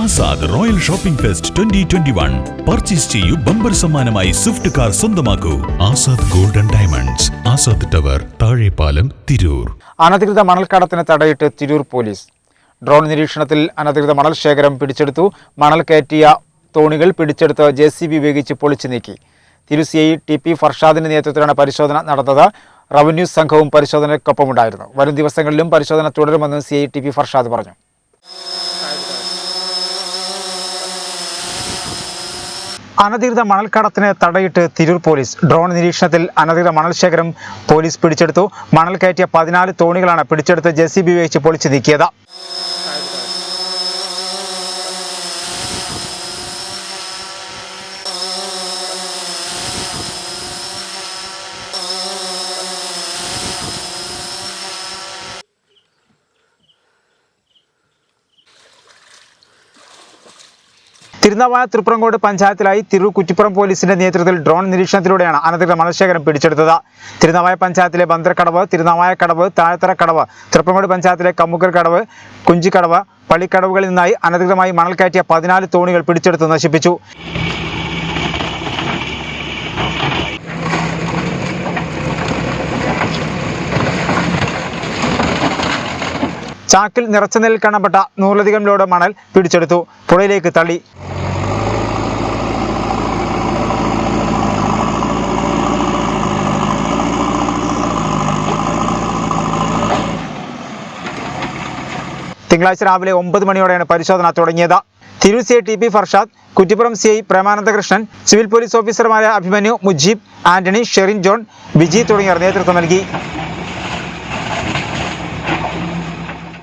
Azad royal shopping fest 2021 purchase ചെയ്യൂ, bumper സമ്മാനമായി Swift car സ്വന്തമാക്കൂ. Azad golden diamonds, Azad tower, Thazhepalam, Tirur. അനധികൃത മണൽക്കടത്തിന് തടയിട്ട് തിരൂർ പോലീസ്. ഡ്രോൺ നിരീക്ഷണത്തിൽ അനധികൃത മണൽ ശേഖരം പിടിച്ചെടുത്തു. മണൽ കയറ്റിയ തോണികൾ പിടിച്ചെടുത്ത് JCB ഉപയോഗിച്ച് പൊളിച്ചു നീക്കി. തിരൂർ CI TP ഫർഷാദിന്റെ നേതൃത്വത്തിലാണ് പരിശോധന നടന്നത്. റവന്യൂ സംഘവും പരിശോധനയ്ക്കൊപ്പമുണ്ടായിരുന്നു. വരും ദിവസങ്ങളിലും പരിശോധന തുടരുമെന്ന് CI TP ഫർഷാദ് പറഞ്ഞു. അനധികൃത മണൽക്കടത്തിന് തടയിട്ട് തിരൂർ പോലീസ്. ഡ്രോൺ നിരീക്ഷണത്തിൽ അനധികൃത മണൽ ശേഖരം പോലീസ് പിടിച്ചെടുത്തു. മണൽ കയറ്റിയ 14 തോണികളാണ് പിടിച്ചെടുത്ത് JCB ഉപയോഗിച്ച് പൊളിച്ചു നീക്കിയത്. തിരുനാവായ തൃപ്രങ്കോട് പഞ്ചായത്തിലായി തിരൂർ കുറ്റിപ്പുറം പോലീസിന്റെ നേതൃത്വത്തിൽ ഡ്രോൺ നിരീക്ഷണത്തിലൂടെയാണ് അനധികൃത മണൽശേഖരം പിടിച്ചെടുത്തത്. തിരുനാവായ പഞ്ചായത്തിലെ ബന്ദ്രക്കടവ്, തിരുനാവായ കടവ്, താഴത്തറ കടവ്, തൃപ്രങ്കോട് പഞ്ചായത്തിലെ കമ്മുക്കർ കടവ്, കുഞ്ചിക്കടവ്, പള്ളിക്കടവുകളിൽ നിന്നായി അനധികൃതമായി മണൽ കയറ്റിയ 14 തോണികൾ പിടിച്ചെടുത്ത് നശിപ്പിച്ചു. ചാക്കിൽ നിറച്ച നിലയിൽ കാണപ്പെട്ട 100ലധികം ലോഡ് മണൽ പിടിച്ചെടുത്തു. പുഴയിലേക്ക് തള്ളി. തിങ്കളാഴ്ച രാവിലെ 9 മണിയോടെയാണ് പരിശോധന തുടങ്ങിയത്. Tirur CI TP Farshad, Kuttippuram CI Premanandakrishnan, civil police ഓഫീസർമാരായ അഭിമന്യു, മുജീബ്, ആന്റണി, ഷെറിൻ ജോൺ, വിജി തുടങ്ങിയവർ നേതൃത്വം നൽകി.